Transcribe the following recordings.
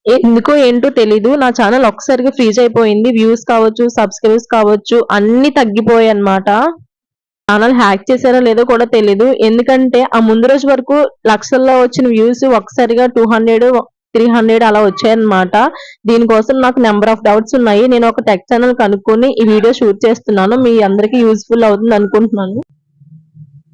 ఎందుకో ఏంటో తెలీదు. నా ఛానల్ ఒక్కసారిగా ఫ్రీజ్ అయిపోయింది. వ్యూస్ కావచ్చు, సబ్స్క్రైబర్స్ కావచ్చు అన్నీ తగ్గిపోయాయన్నమాట. ఛానల్ హ్యాక్ చేశారో లేదో కూడా తెలీదు. ఎందుకంటే ఆ ముందు రోజు వరకు లక్షల్లో వచ్చిన వ్యూస్ ఒక్కసారిగా 200, 300 అలా వచ్చాయన్నమాట. దీనికోసం నాకు నెంబర్ ఆఫ్ డౌట్స్ ఉన్నాయి. నేను ఒక టెక్ ఛానల్ కనుక్కొని ఈ వీడియో షూట్ చేస్తున్నాను. మీ అందరికీ యూజ్ఫుల్ అవుతుంది అనుకుంటున్నాను.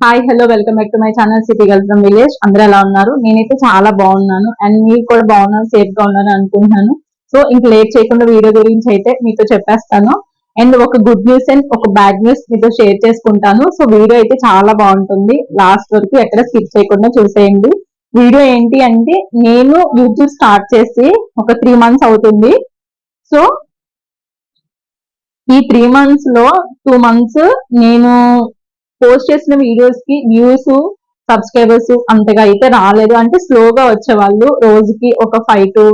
Hi hello welcome back to my channel city girl from village. అందరూ ఎలా ఉన్నారు? నేనైతే చాలా బాగున్నాను అండ్ మీరు కూడా బాగున్నారు, సేఫ్ గా ఉన్నారు అనుకుంటున్నాను. సో ఇంక లేట్ చేయకుండా వీడియో గురించి అయితే మీతో చెప్పేస్తాను. అండ్ ఒక గుడ్ న్యూస్ అండ్ ఒక బ్యాడ్ న్యూస్ మీతో షేర్ చేసుకుంటాను. సో వీడియో అయితే చాలా బాగుంటుంది, లాస్ట్ వరకు ఎక్కడ స్కిప్ చేయకుండా చూసేయండి. వీడియో ఏంటి అంటే, నేను యూట్యూబ్ స్టార్ట్ చేసి ఒక 3 months అవుతుంది. సో ఈ 3 months లో 2 months నేను పోస్ట్ చేసిన వీడియోస్ కి వ్యూస్, సబ్స్క్రైబర్స్ అంతగా అయితే రాలేదు. అంటే స్లోగా వచ్చేవాళ్ళు, రోజుకి ఒక 5 to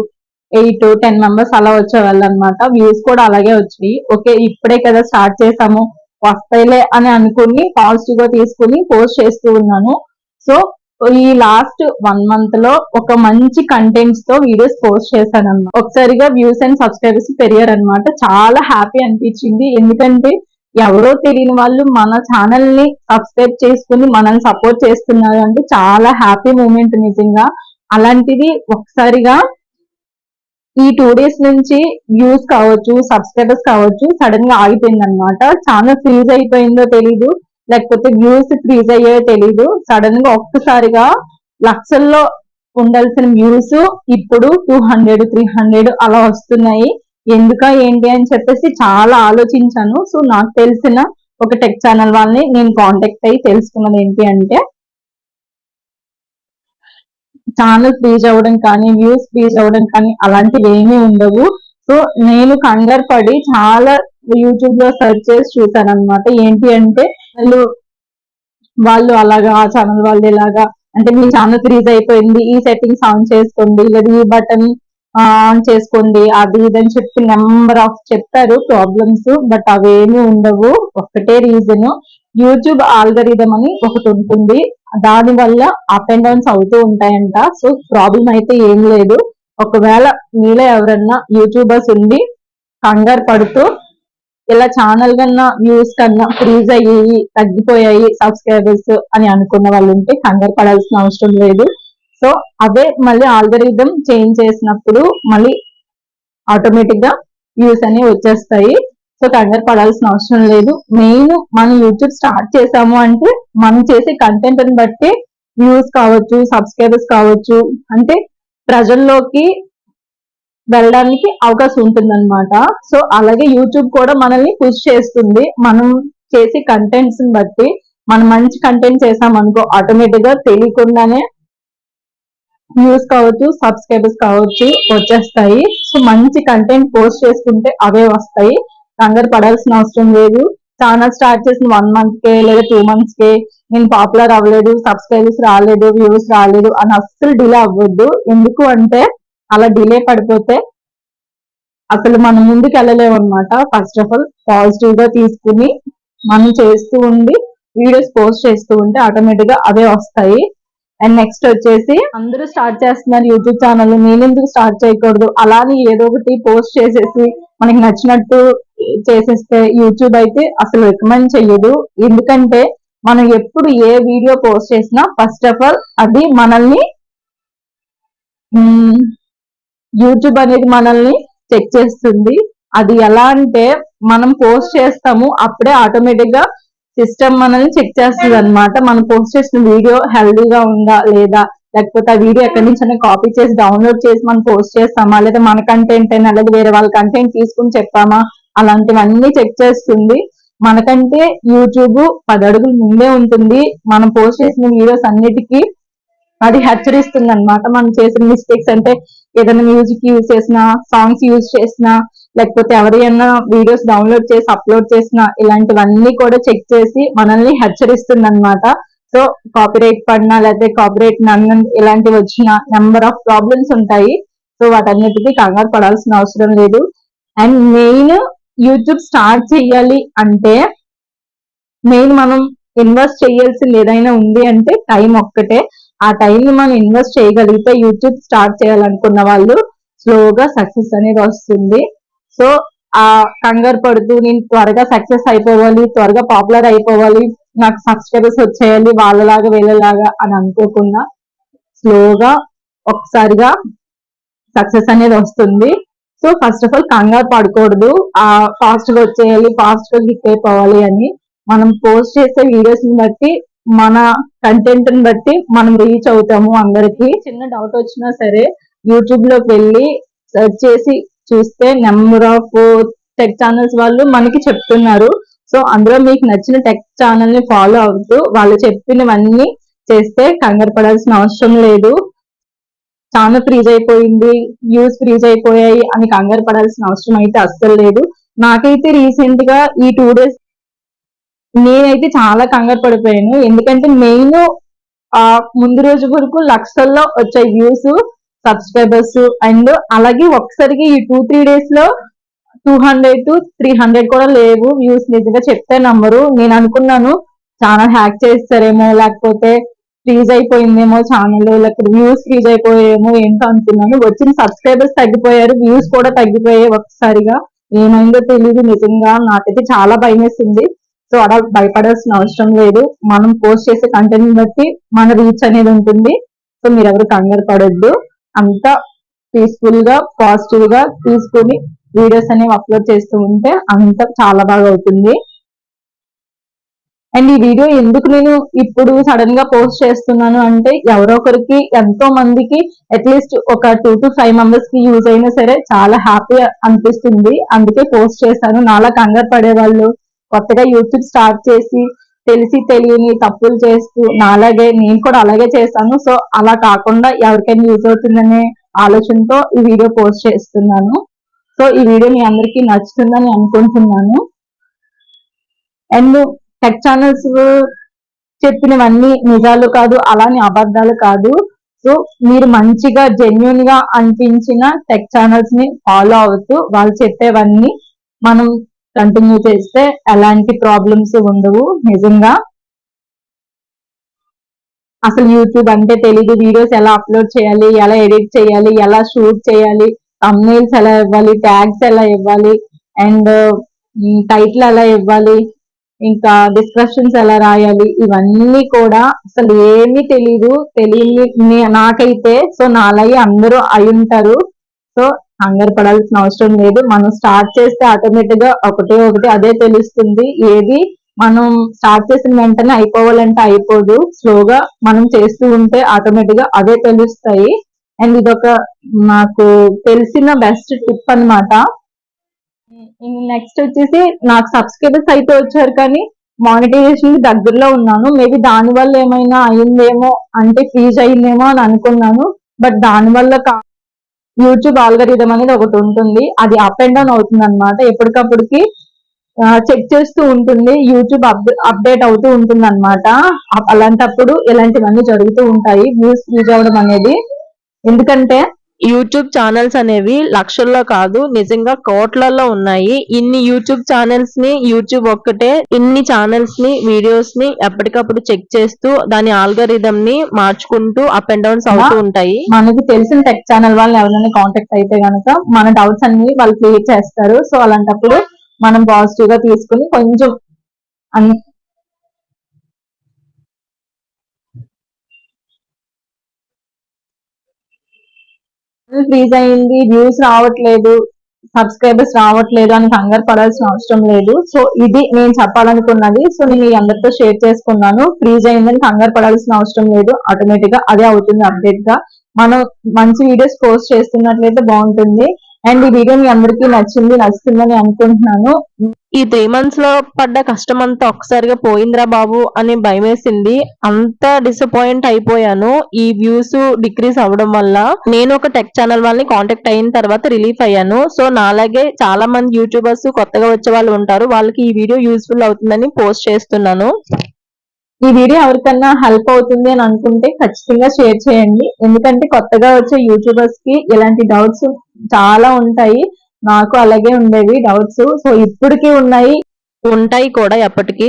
8, 10 మెంబర్స్ అలా వచ్చేవాళ్ళు అనమాట. వ్యూస్ కూడా అలాగే వచ్చాయి. ఓకే, ఇప్పుడే కదా స్టార్ట్ చేసాము, వస్తాయిలే అని అనుకుని పాజిటివ్ గా తీసుకుని పోస్ట్ చేస్తూ ఉన్నాను. సో ఈ లాస్ట్ 1 month లో ఒక మంచి కంటెంట్స్ తో వీడియోస్ పోస్ట్ చేశాను అన్నమాట. ఒకసారిగా వ్యూస్ అండ్ సబ్స్క్రైబర్స్ పెరిగారు అనమాట. చాలా హ్యాపీ అనిపించింది. ఎందుకంటే ఎవరో తెలియని వాళ్ళు మన ఛానల్ ని సబ్స్క్రైబ్ చేసుకుని మనల్ని సపోర్ట్ చేస్తున్నారు అంటే చాలా హ్యాపీ మూమెంట్ నిజంగా. అలాంటిది ఒకసారిగా ఈ 2 days నుంచి వ్యూస్ కావచ్చు, సబ్స్క్రైబర్స్ కావచ్చు సడన్ గా ఆగిపోయింది అనమాట. ఛానల్ ఫ్రీజ్ అయిపోయిందో తెలీదు, లేకపోతే వ్యూస్ ఫ్రీజ్ అయ్యాయో తెలీదు. సడన్ గా ఒక్కసారిగా లక్షల్లో ఉండాల్సిన వ్యూస్ ఇప్పుడు 200, 300 అలా వస్తున్నాయి. ఎందుక ఏంటి అని చెప్పేసి చాలా ఆలోచించాను. సో నాకు తెలిసిన ఒక టెక్ ఛానల్ వాళ్ళని నేను కాంటాక్ట్ అయ్యి తెలుసుకున్నది ఏంటి అంటే, ఛానల్ ఫ్రీజ్ అవ్వడం కానీ, వ్యూస్ ఫ్రీజ్ అవ్వడం కానీ అలాంటివి ఏమీ ఉండవు. సో నేను కంగారు పడి చాలా యూట్యూబ్ లో సెర్చ్ చేసి చూసాను అనమాట. ఏంటి అంటే వాళ్ళు అలాగా, ఆ ఛానల్ వాళ్ళు ఇలాగా, అంటే మీ ఛానల్ ఫ్రీజ్ అయిపోయింది, ఈ సెట్టింగ్స్ ఆన్ చేసుకోండి, లేదా ఈ బటన్ ఆన్ చేసుకోండి, అది ఇదని చెప్పి నెంబర్ ఆఫ్ చెప్తారు ప్రాబ్లమ్స్. బట్ అవేమీ ఉండవు. ఒక్కటే రీజన్, యూట్యూబ్ ఆల్గరిథం అని ఒకటి ఉంటుంది, దాని వల్ల అప్ అండ్ డౌన్స్ అవుతూ ఉంటాయంట. సో ప్రాబ్లం అయితే ఏం లేదు. ఒకవేళ మీలో ఎవరన్నా యూట్యూబర్స్ ఉండి కంగారు పడుతూ ఇలా ఛానల్ కన్నా వ్యూస్ కన్నా ఫ్రీజ్ అయ్యి తగ్గిపోయాయి సబ్స్క్రైబర్స్ అని అనుకున్న వాళ్ళు ఉంటే కంగారు పడాల్సిన అవసరం లేదు. సో అవే మళ్ళీ ఆల్గరిథం చేంజ్ చేసినప్పుడు మళ్ళీ ఆటోమేటిక్ గా వ్యూస్ అనేవి వచ్చేస్తాయి. సో కంగారు పడాల్సిన అవసరం లేదు. మెయిన్ మనం యూట్యూబ్ స్టార్ట్ చేసాము అంటే మనం చేసే కంటెంట్ ని బట్టి వ్యూస్ కావచ్చు, సబ్స్క్రైబర్స్ కావచ్చు, అంటే ప్రజల్లోకి వెళ్ళడానికి అవకాశం ఉంటుంది అనమాట. సో అలాగే యూట్యూబ్ కూడా మనల్ని పుష్ చేస్తుంది. మనం చేసే కంటెంట్స్ ని బట్టి, మనం మంచి కంటెంట్ చేసామనుకో ఆటోమేటిక్ గా తెలియకుండానే వ్యూస్ కావచ్చు, సబ్స్క్రైబర్స్ కావచ్చు వచ్చేస్తాయి. సో మంచి కంటెంట్ పోస్ట్ చేసుకుంటే అవే వస్తాయి. కంగారు పడాల్సిన అవసరం లేదు. ఛానల్ స్టార్ట్ చేసిన 1 month కే లేదా 2 months కే నేను పాపులర్ అవ్వలేదు, సబ్స్క్రైబర్స్ రాలేదు, వ్యూస్ రాలేదు అని అస్సలు డిలే అవ్వద్దు. ఎందుకు అంటే అలా డిలే పడిపోతే అసలు మనం ముందుకు వెళ్ళలేము అనమాట. ఫస్ట్ ఆఫ్ ఆల్ పాజిటివ్ గా తీసుకుని మనం చేస్తూ ఉండి వీడియోస్ పోస్ట్ చేస్తూ ఉంటే ఆటోమేటిక్ గా అవే వస్తాయి. అండ్ నెక్స్ట్ వచ్చేసి, అందరూ స్టార్ట్ చేస్తున్నారు యూట్యూబ్ ఛానల్, నేను ఎందుకు స్టార్ట్ చేయకూడదు అలాని ఏదో ఒకటి పోస్ట్ చేసేసి మనకి నచ్చినట్టు చేసేస్తే యూట్యూబ్ అయితే అసలు రికమెండ్ చెయ్యదు. ఎందుకంటే మనం ఎప్పుడు ఏ వీడియో పోస్ట్ చేసినా ఫస్ట్ ఆఫ్ ఆల్ అది మనల్ని యూట్యూబ్ అనేది మనల్ని చెక్ చేస్తుంది. అది ఎలా అంటే, మనం పోస్ట్ చేస్తాము అప్పుడే ఆటోమేటిక్ గా సిస్టమ్ మనల్ని చెక్ చేస్తుంది అనమాట. మనం పోస్ట్ చేసిన వీడియో హెల్దీగా ఉందా లేదా, లేకపోతే ఆ వీడియో ఎక్కడి నుంచి కాపీ చేసి డౌన్లోడ్ చేసి మనం పోస్ట్ చేస్తామా, లేదా మన కంటెంట్ అయినా లేదా వేరే వాళ్ళ కంటెంట్ తీసుకుని చెప్పామా, అలాంటివన్నీ చెక్ చేస్తుంది. మనకంటే యూట్యూబ్ 10 అడుగులు ముందే ఉంటుంది. మనం పోస్ట్ చేసిన వీడియోస్ అన్నిటికీ అది హెచ్చరిస్తుంది అనమాట. మనం చేసిన మిస్టేక్స్, అంటే ఏదైనా మ్యూజిక్ యూజ్ చేసినా, సాంగ్స్ యూజ్ చేసినా, లేకపోతే ఎవరైనా వీడియోస్ డౌన్లోడ్ చేసి అప్లోడ్ చేసినా, ఇలాంటివన్నీ కూడా చెక్ చేసి మనల్ని హెచ్చరిస్తుంది అనమాట. సో కాపీరైట్ పడినా, లేకపోతే కాపీరైట్ నన్ను ఇలాంటివి వచ్చినా నెంబర్ ఆఫ్ ప్రాబ్లమ్స్ ఉంటాయి. సో వాటన్నిటికీ కంగారు పడాల్సిన అవసరం లేదు. అండ్ మెయిన్ యూట్యూబ్ స్టార్ట్ చేయాలి అంటే మెయిన్ మనం ఇన్వెస్ట్ చేయాల్సింది ఏదైనా ఉంది అంటే టైం ఒక్కటే. ఆ టైం ని మనం ఇన్వెస్ట్ చేయగలిగితే యూట్యూబ్ స్టార్ట్ చేయాలనుకున్న వాళ్ళు స్లోగా సక్సెస్ అనేది వస్తుంది. సో ఆ కంగారు పడుతూ నేను త్వరగా సక్సెస్ అయిపోవాలి, త్వరగా పాపులర్ అయిపోవాలి, నాకు సబ్స్క్రైబర్స్ వచ్చేయాలి వాళ్ళలాగా వీళ్ళలాగా అని అనుకోకుండా స్లోగా ఒకసారిగా సక్సెస్ అనేది వస్తుంది. సో ఫస్ట్ ఆఫ్ ఆల్ కంగారు పడకూడదు, ఫాస్ట్ గా వచ్చేయాలి, ఫాస్ట్ గా హిట్ అయిపోవాలి అని. మనం పోస్ట్ చేసే వీడియోస్ ని బట్టి, మన కంటెంట్ ని బట్టి మనం రీచ్ అవుతాము అందరికి. చిన్న డౌట్ వచ్చినా సరే యూట్యూబ్ లోకి వెళ్ళి సెర్చ్ చేసి చూస్తే నెంబర్ ఆఫ్ టెక్ ఛానల్స్ వాళ్ళు మనకి చెప్తున్నారు. సో అందులో మీకు నచ్చిన టెక్ ఛానల్ ని ఫాలో అవుతూ వాళ్ళు చెప్పినవన్నీ చేస్తే కంగారు పడాల్సిన అవసరం లేదు. ఛానల్ ఫ్రీజ్ అయిపోయింది, వ్యూస్ ఫ్రీజ్ అయిపోయాయి అని కంగారు పడాల్సిన అవసరం అయితే అస్సలు లేదు. నాకైతే రీసెంట్ గా ఈ 2 days నేనైతే చాలా కంగారు పడిపోయాను. ఎందుకంటే మెయిన్ ముందు రోజు వరకు లక్షల్లో వచ్చాయి వ్యూస్, సబ్స్క్రైబర్స్, అండ్ అలాగే ఒకసారికి ఈ 2-3 days లో 200 to 300 కూడా లేవు వ్యూస్. నిజంగా చెప్తే నమ్మరు. నేను అనుకున్నాను ఛానల్ హ్యాక్ చేస్తారేమో, లేకపోతే ఫ్రీజ్ అయిపోయిందేమో ఛానల్, లేకపోతే వ్యూస్ ఫ్రీజ్ అయిపోయేమో ఏంటో అనుకున్నాను. వచ్చిన సబ్స్క్రైబర్స్ తగ్గిపోయారు, వ్యూస్ కూడా తగ్గిపోయాయి ఒక్కసారిగా. ఏమైందో తెలియదు. నిజంగా నాకైతే చాలా భయం వేసింది. సో అలా భయపడాల్సిన అవసరం లేదు. మనం పోస్ట్ చేసే కంటెంట్ బట్టి మన రీచ్ అనేది ఉంటుంది. సో మీరు ఎవరు కంగారు పడొద్దు. అంతా పీస్ఫుల్ గా పాజిటివ్ గా తీసుకుని వీడియోస్ అనేవి అప్లోడ్ చేస్తూ ఉంటే అంతా చాలా బాగా అవుతుంది. అండ్ ఈ వీడియో ఎందుకు నేను ఇప్పుడు సడన్ గా పోస్ట్ చేస్తున్నాను అంటే, ఎవరో ఒకరికి, ఎంతో మందికి, అట్లీస్ట్ ఒక 2 to 5 members కి యూజ్ అయినా సరే చాలా హ్యాపీ అనిపిస్తుంది. అందుకే పోస్ట్ చేశాను. నాలా కంగారు పడే వాళ్ళు, కొత్తగా యూట్యూబ్ స్టార్ట్ చేసి తెలిసి తెలియని తప్పులు చేస్తూ నాలాగే నేను కూడా అలాగే చేశాను. సో అలా కాకుండా ఎవరికైనా యూజ్ అవుతుందనే ఆలోచనతో ఈ వీడియో పోస్ట్ చేస్తున్నాను. సో ఈ వీడియో మీ అందరికీ నచ్చుతుందని అనుకుంటున్నాను. అండ్ టెక్ ఛానల్స్ చెప్పినవన్నీ నిజాలు కాదు, అలానే అబద్ధాలు కాదు. సో మీరు మంచిగా జెన్యున్ గా అనిపించిన టెక్ ఛానల్స్ ని ఫాలో అవుతూ వాళ్ళు చెప్పేవన్నీ మనం కంటిన్యూ చేస్తే ఎలాంటి ప్రాబ్లమ్స్ ఉండవు. నిజంగా అసలు యూట్యూబ్ అంటే తెలీదు, వీడియోస్ ఎలా అప్లోడ్ చేయాలి, ఎలా ఎడిట్ చేయాలి, ఎలా షూట్ చేయాలి, థంబ్నెయిల్స్ ఎలా ఇవ్వాలి, ట్యాగ్స్ ఎలా ఇవ్వాలి, అండ్ టైటిల్ ఎలా ఇవ్వాలి, ఇంకా డిస్క్రిప్షన్స్ ఎలా రాయాలి, ఇవన్నీ కూడా అసలు ఏమీ తెలియని నాకైతే. సో నాలాగే అందరూ అయి ఉంటారు. సో కంగారు పడాల్సిన అవసరం లేదు. మనం స్టార్ట్ చేస్తే ఆటోమేటిక్ గా ఒకటి అదే తెలుస్తుంది. ఏది మనం స్టార్ట్ చేసిన వెంటనే అయిపోవాలంటే అయిపోదు. స్లోగా మనం చేస్తూ ఉంటే ఆటోమేటిక్ గా అదే తెలుస్తాయి. అండ్ ఇదొక నాకు తెలిసిన బెస్ట్ టిప్ అన్నమాట. నెక్స్ట్ వచ్చేసి నాకు సబ్స్క్రైబర్స్ అయితే వచ్చారు, కానీ మానిటైజేషన్ దగ్గరలో ఉన్నాను. మేబీ దాని వల్ల ఏమైనా అయిందేమో, అంటే ఫ్రీజ్ అయిందేమో అని అనుకున్నాను. బట్ దాని వల్ల యూట్యూబ్ ఆల్గరిథం అనేది ఒకటి ఉంటుంది, అది అప్ అండ్ డౌన్ అవుతుంది అనమాట. ఎప్పటికప్పటికి చెక్ చేస్తూ ఉంటుంది, యూట్యూబ్ అప్డేట్ అవుతూ ఉంటుంది అనమాట. అలాంటప్పుడు ఇలాంటివన్నీ జరుగుతూ ఉంటాయి, వ్యూస్ ఫ్రీజ్ అవ్వడం అనేది. ఎందుకంటే యూట్యూబ్ ఛానల్స్ అనేవి లక్షల్లో కాదు, నిజంగా కోట్లలో ఉన్నాయి. ఇన్ని యూట్యూబ్ ఛానల్స్ ని యూట్యూబ్ ఒక్కటే ఇన్ని ఛానల్స్ ని వీడియోస్ ని ఎప్పటికప్పుడు చెక్ చేస్తూ దాని ఆల్గరిథం ని మార్చుకుంటూ అప్ అండ్ డౌన్స్ అవుతూ ఉంటాయి. మనకి తెలిసిన టెక్ ఛానల్ వాళ్ళని ఎవరైనా కాంటాక్ట్ అయితే గనక మన డౌట్స్ అన్ని వాళ్ళు క్లియర్ చేస్తారు. సో అలాంటప్పుడు మనం పాజిటివ్ గా తీసుకుని కొంచెం ఫ్రీజ్ అయింది, వ్యూస్ రావట్లేదు, సబ్స్క్రైబర్స్ రావట్లేదు అని కంగారు పడాల్సిన అవసరం లేదు. సో ఇది నేను చెప్పాలనుకున్నది. సో నేను మీ అందరితో షేర్ చేసుకున్నాను. ఫ్రీజ్ అయిందని కంగారు పడాల్సిన అవసరం లేదు, ఆటోమేటిక్ గా అదే అవుతుంది అప్డేట్ గా. మనం మంచి వీడియోస్ పోస్ట్ చేస్తున్నట్లయితే బాగుంటుంది. అండ్ ఈ వీడియో మీ అందరికీ నచ్చుతుందని అనుకుంటున్నాను. ఈ 3 months లో పడ్డ కష్టం అంతా ఒక్కసారిగా పోయిందిరా బాబు అని భయం వేసింది. అంత డిసప్పాయింట్ అయిపోయాను ఈ వ్యూస్ డిక్రీస్ అవ్వడం వల్ల. నేను ఒక టెక్ ఛానల్ వాళ్ళని కాంటాక్ట్ అయిన తర్వాత రిలీఫ్ అయ్యాను. సో నాలాగే చాలా మంది యూట్యూబర్స్ కొత్తగా వచ్చే వాళ్ళు ఉంటారు, వాళ్ళకి ఈ వీడియో యూస్ఫుల్ అవుతుందని పోస్ట్ చేస్తున్నాను. ఈ వీడియో ఎవరికన్నా హెల్ప్ అవుతుంది అని అనుకుంటే ఖచ్చితంగా షేర్ చేయండి. ఎందుకంటే కొత్తగా వచ్చే యూట్యూబర్స్ కి ఇలాంటి డౌట్స్ చాలా ఉంటాయి. నాకు అలాగే ఉండేవి డౌట్స్. సో ఇప్పటికీ ఉంటాయి కూడా ఎప్పటికీ.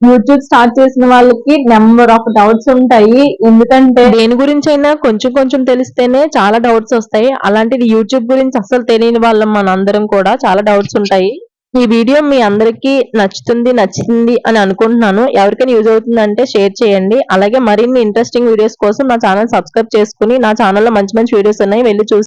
యూట్యూబ్ స్టార్ట్ చేసిన వాళ్ళకి నెంబర్ ఆఫ్ డౌట్స్ ఉంటాయి. ఎందుకంటే దేని గురించి అయినా కొంచెం కొంచెం తెలిస్తేనే చాలా డౌట్స్ వస్తాయి. అలాంటిది యూట్యూబ్ గురించి అసలు తెలియని వాళ్ళం మనందరం కూడా చాలా డౌట్స్ ఉంటాయి. ఈ వీడియో మీ అందరికీ నచ్చింది అని అనుకుంటున్నాను. ఎవరికైనా యూజ్ అవుతుందంటే షేర్ చేయండి. అలాగే మరిన్ని ఇంట్రెస్టింగ్ వీడియోస్ కోసం నా ఛానల్ సబ్స్క్రైబ్ చేసుకుని నా ఛానల్లో మంచి మంచి వీడియోస్ ఉన్నాయి, వెళ్ళి చూసి